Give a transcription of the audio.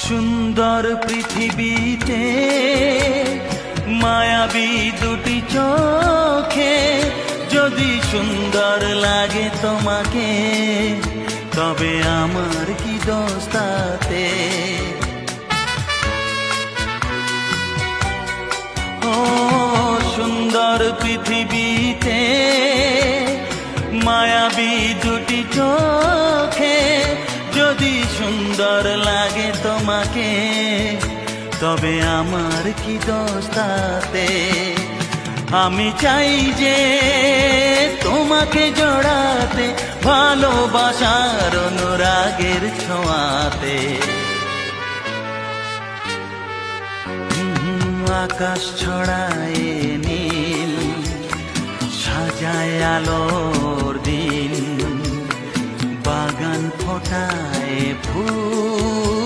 সুন্দর পৃথিবীতে মায়াবী দুটি চোখে যদি সুন্দর লাগে তোমাকে, তবে আমার কি দোষ তাতে? ও সুন্দর পৃথিবীতে মায়াবী দুটি চোখে যদি সুন্দর লাগে তোমাকে, তবে আমার কি দোষ তাতে? আমি চাই যে তোমাকে জড়াতে, ভালোবাসার অনুরাগের ছোঁয়াতে। আকাশ ছড়ায় নীল, সাজায় আলোর দিন, বাগান ফোটায় ফুল।